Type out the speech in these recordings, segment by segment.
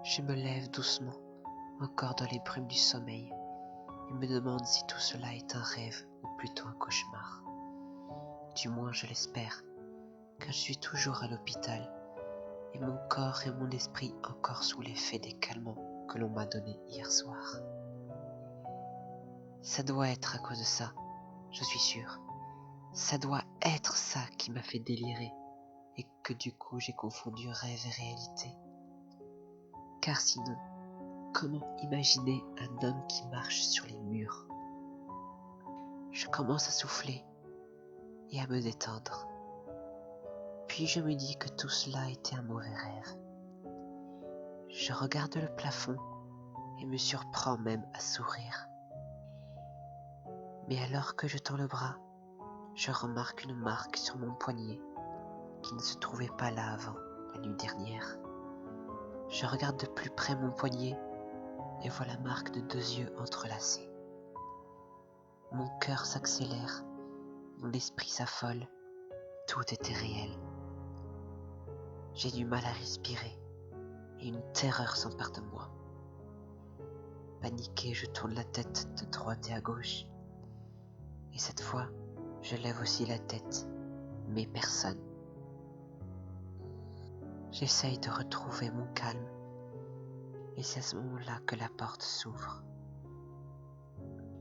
Je me lève doucement, encore dans les brumes du sommeil, et me demande si tout cela est un rêve ou plutôt un cauchemar. Du moins je l'espère, car je suis toujours à l'hôpital, et mon corps et mon esprit encore sous l'effet des calmants que l'on m'a donnés hier soir. Ça doit être à cause de ça, je suis sûr. Ça doit être ça qui m'a fait délirer, et que du coup j'ai confondu rêve et réalité. Car sinon, comment imaginer un homme qui marche sur les murs? Je commence à souffler et à me détendre. Puis je me dis que tout cela était un mauvais rêve. Je regarde le plafond et me surprends même à sourire. Mais alors que je tends le bras, je remarque une marque sur mon poignet qui ne se trouvait pas là avant la nuit dernière. Je regarde de plus près mon poignet et vois la marque de 2 yeux entrelacés. Mon cœur s'accélère, mon esprit s'affole, tout était réel. J'ai du mal à respirer et une terreur s'empare de moi. Paniqué, je tourne la tête de droite et à gauche. Et cette fois, je lève aussi la tête, mais personne. J'essaye de retrouver mon calme, et c'est à ce moment-là que la porte s'ouvre.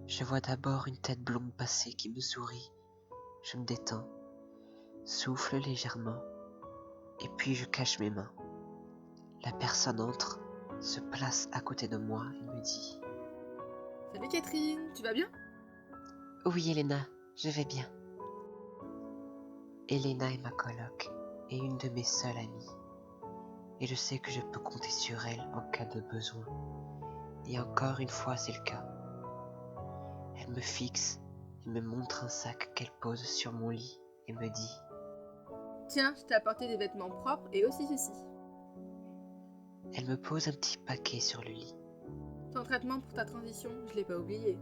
Je vois d'abord une tête blonde passer qui me sourit. Je me détends, souffle légèrement, et puis je cache mes mains. La personne entre, se place à côté de moi et me dit « Salut Catherine, tu vas bien ?» Oui Elena, je vais bien. Elena est ma coloc et une de mes seules amies. Et je sais que je peux compter sur elle en cas de besoin. Et encore une fois, c'est le cas. Elle me fixe et me montre un sac qu'elle pose sur mon lit et me dit « Tiens, je t'ai apporté des vêtements propres et aussi ceci. Elle me pose un petit paquet sur le lit. Ton traitement pour ta transition, je l'ai pas oublié. »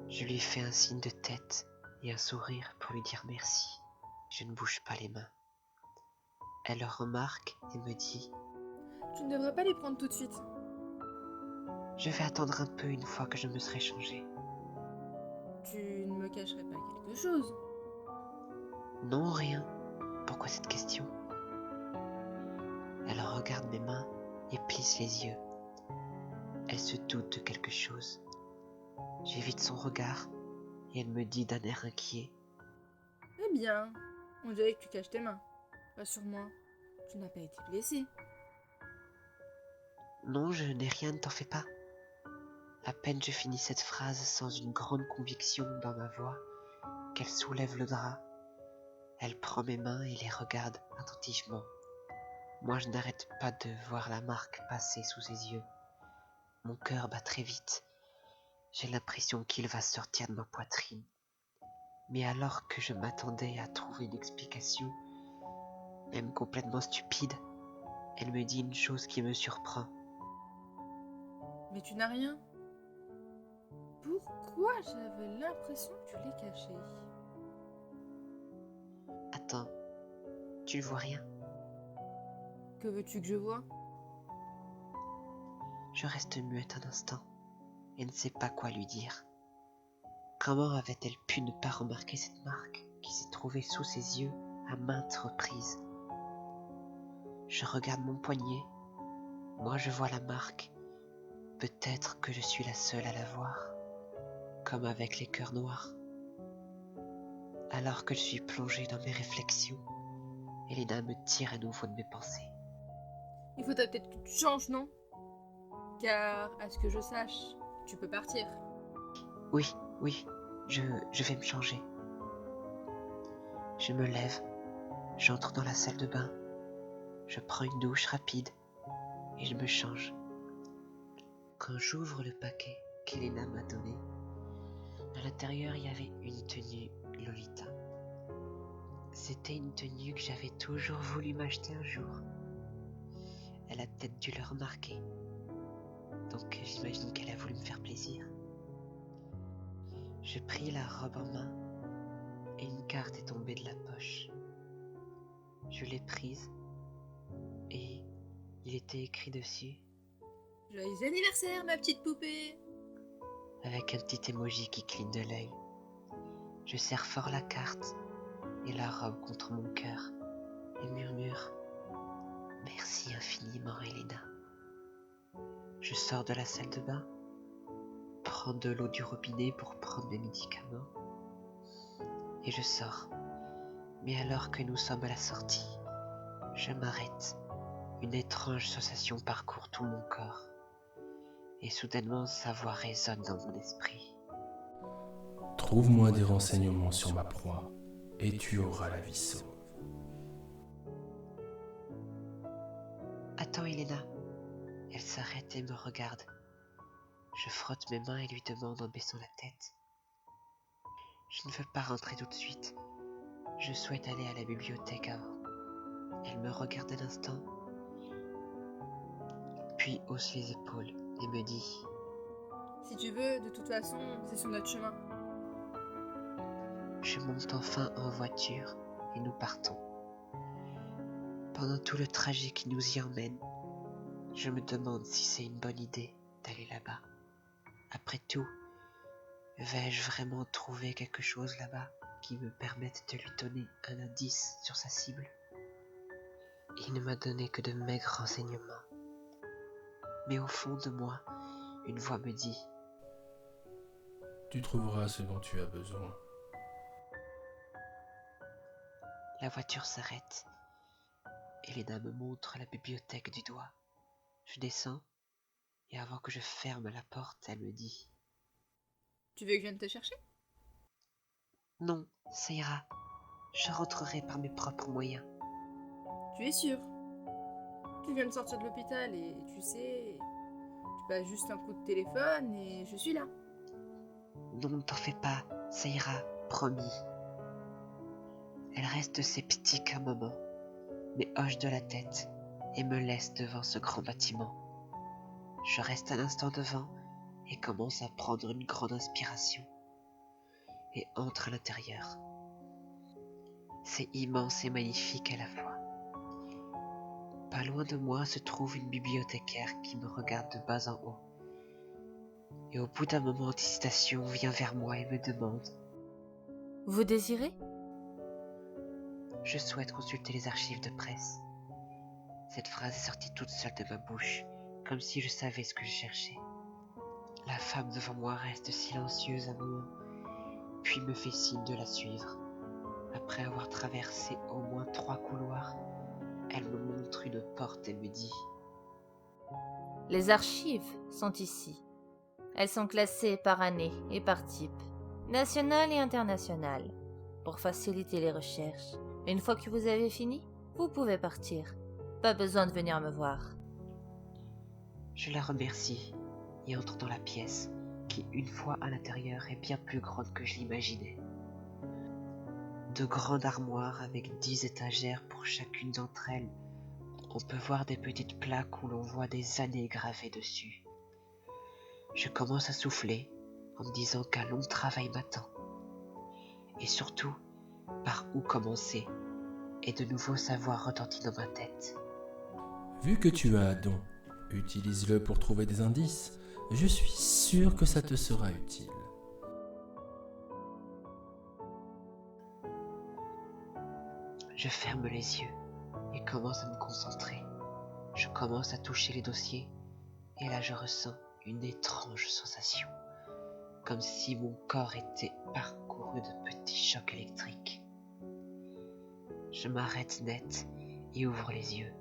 Je lui fais un signe de tête et un sourire pour lui dire merci. Je ne bouge pas les mains. Elle le remarque et me dit « Tu ne devrais pas les prendre tout de suite. » Je vais attendre un peu une fois que je me serai changée. Tu ne me cacherais pas quelque chose? Non, rien. Pourquoi cette question? Elle regarde mes mains et plisse les yeux. Elle se doute de quelque chose. J'évite son regard et elle me dit d'un air inquiet Eh bien, on dirait que tu caches tes mains. Rassure-moi, tu n'as pas été blessé. Non, je n'ai rien, ne t'en fais pas. À peine je finis cette phrase sans une grande conviction dans ma voix qu'elle soulève le drap. Elle prend mes mains et les regarde attentivement. Moi, je n'arrête pas de voir la marque passer sous ses yeux. Mon cœur bat très vite. J'ai l'impression qu'il va sortir de ma poitrine. Mais alors que je m'attendais à trouver une explication, même complètement stupide, elle me dit une chose qui me surprend. Mais tu n'as rien? Pourquoi j'avais l'impression que tu l'es caché? Attends, tu ne vois rien? Que veux-tu que je voie? Je reste muette un instant et ne sais pas quoi lui dire. Comment avait-elle pu ne pas remarquer cette marque qui s'est trouvée sous ses yeux à maintes reprises? Je regarde mon poignet. Moi, je vois la marque. Peut-être que je suis la seule à la voir, comme avec les cœurs noirs. Alors que je suis plongée dans mes réflexions, Elena me tire à nouveau de mes pensées. Il faudrait peut-être que tu changes, non? Car, à ce que je sache, tu peux partir. Oui, je vais me changer. Je me lève, j'entre dans la salle de bain, je prends une douche rapide et je me change. Quand j'ouvre le paquet qu'Elena m'a donné, à l'intérieur il y avait une tenue Lolita. C'était une tenue que j'avais toujours voulu m'acheter un jour. Elle a peut-être dû le remarquer, donc j'imagine qu'elle a voulu me faire plaisir. Je pris la robe en main et une carte est tombée de la poche. Je l'ai prise et Il était écrit dessus, Joyeux anniversaire, ma petite poupée! avec un petit emoji qui cligne de l'œil. Je serre fort la carte et la robe contre mon cœur et murmure « Merci infiniment, Elena ». Je sors de la salle de bain, prends de l'eau du robinet pour prendre mes médicaments et je sors. Mais alors que nous sommes à la sortie, je m'arrête. Une étrange sensation parcourt tout mon corps et soudainement sa voix résonne dans mon esprit. Trouve-moi des renseignements sur ma proie et tu auras la vie sauve. Attends, Elena. Elle s'arrête et me regarde. Je frotte mes mains et lui demande en baissant la tête. Je ne veux pas rentrer tout de suite. Je souhaite aller à la bibliothèque avant. Elle me regarde un instant, puis hausse les épaules et me dit Si tu veux, de toute façon, c'est sur notre chemin. Je monte enfin en voiture et nous partons. Pendant tout le trajet qui nous y emmène, je me demande si c'est une bonne idée d'aller là-bas. Après tout, vais-je vraiment trouver quelque chose là-bas qui me permette de lui donner un indice sur sa cible? Il ne m'a donné que de maigres renseignements. Mais au fond de moi, une voix me dit Tu trouveras ce dont tu as besoin. La voiture s'arrête. Elena me montre la bibliothèque du doigt. Je descends et avant que je ferme la porte, elle me dit Tu veux que je vienne te chercher? Non, ça ira. Je rentrerai par mes propres moyens. Tu es sûr? Tu viens de sortir de l'hôpital et tu sais, tu passes juste un coup de téléphone et je suis là. Non, ne t'en fais pas, ça ira, promis. Elle reste sceptique un moment, mais hoche de la tête et me laisse devant ce grand bâtiment. Je reste un instant devant et commence à prendre une grande inspiration et entre à l'intérieur. C'est immense et magnifique à la fois. Pas loin de moi se trouve une bibliothécaire qui me regarde de bas en haut. Et au bout d'un moment d'hésitation, vient vers moi et me demande Vous désirez? Je souhaite consulter les archives de presse. Cette phrase est sortie toute seule de ma bouche, comme si je savais ce que je cherchais. La femme devant moi reste silencieuse un moment, puis me fait signe de la suivre. Après avoir traversé au moins 3 couloirs, elle me montre une porte et me dit Les archives sont ici. Elles sont classées par année et par type, national et international, pour faciliter les recherches. Une fois que vous avez fini, vous pouvez partir. Pas besoin de venir me voir. Je la remercie et entre dans la pièce, qui une fois à l'intérieur est bien plus grande que je l'imaginais. De grandes armoires avec 10 étagères pour chacune d'entre elles. On peut voir des petites plaques où l'on voit des années gravées dessus. Je commence à souffler en me disant qu'un long travail m'attend. Et surtout, par où commencer? Et de nouveaux savoirs retentissent dans ma tête. Vu que tu as un don, utilise-le pour trouver des indices. Je suis sûr que ça te sera utile. Je ferme les yeux et commence à me concentrer. Je commence à toucher les dossiers et là je ressens une étrange sensation, comme si mon corps était parcouru de petits chocs électriques. Je m'arrête net et ouvre les yeux.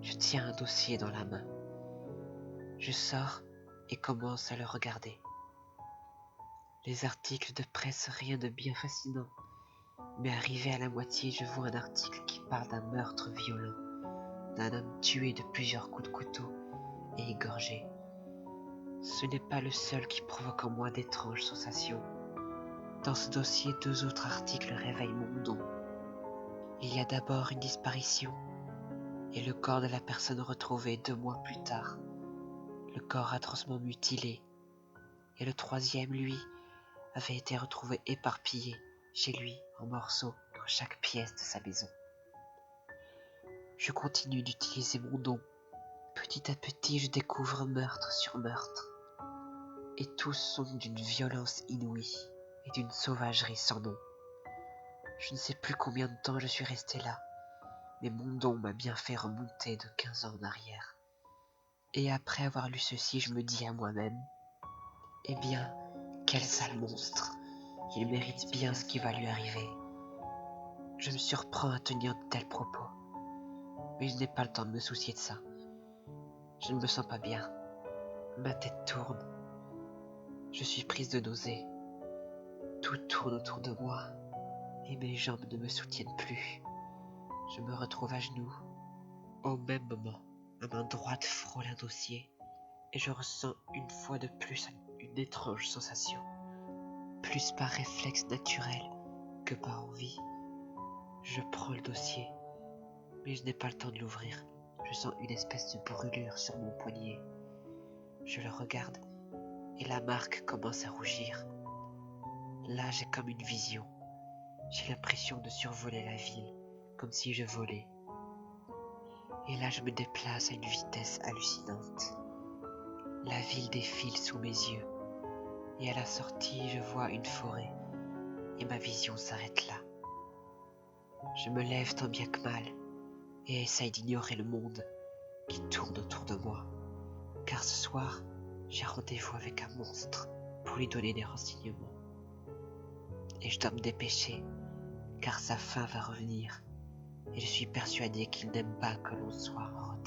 Je tiens un dossier dans la main. Je sors et commence à le regarder. Les articles de presse, rien de bien fascinant. Mais arrivé à la moitié, je vois un article qui parle d'un meurtre violent, d'un homme tué de plusieurs coups de couteau et égorgé. Ce n'est pas le seul qui provoque en moi d'étranges sensations. Dans ce dossier, 2 autres articles réveillent mon don. Il y a d'abord une disparition et le corps de la personne retrouvée 2 mois plus tard. Le corps atrocement mutilé. Et le troisième, lui, avait été retrouvé éparpillé chez lui en morceaux dans chaque pièce de sa maison. Je continue d'utiliser mon don Petit à petit, je découvre meurtre sur meurtre, et tous sont d'une violence inouïe et d'une sauvagerie sans nom. Je ne sais plus combien de temps je suis resté là, mais mon don m'a bien fait remonter de 15 ans en arrière. Et après avoir lu ceci, je me dis à moi-même, eh bien, quel sale monstre, il mérite bien ce qui va lui arriver. Je me surprends à tenir de tels propos, mais je n'ai pas le temps de me soucier de ça. Je ne me sens pas bien, ma tête tourne, je suis prise de nausée, tout tourne autour de moi, et mes jambes ne me soutiennent plus. Je me retrouve à genoux. Au même moment, ma main droite frôle un dossier, et je ressens une fois de plus une étrange sensation. Plus par réflexe naturel que par envie. Je prends le dossier, mais je n'ai pas le temps de l'ouvrir. Je sens une espèce de brûlure sur mon poignet. Je le regarde, et la marque commence à rougir. Là, j'ai comme une vision. J'ai l'impression de survoler la ville, comme si je volais. Et là, je me déplace à une vitesse hallucinante. La ville défile sous mes yeux, et à la sortie, je vois une forêt, et ma vision s'arrête là. Je me lève tant bien que mal, et essaye d'ignorer le monde qui tourne autour de moi, car ce soir, j'ai rendez-vous avec un monstre pour lui donner des renseignements. Et je dois me dépêcher, car sa fin va revenir, et je suis persuadé qu'il n'aime pas que l'on soit en retard.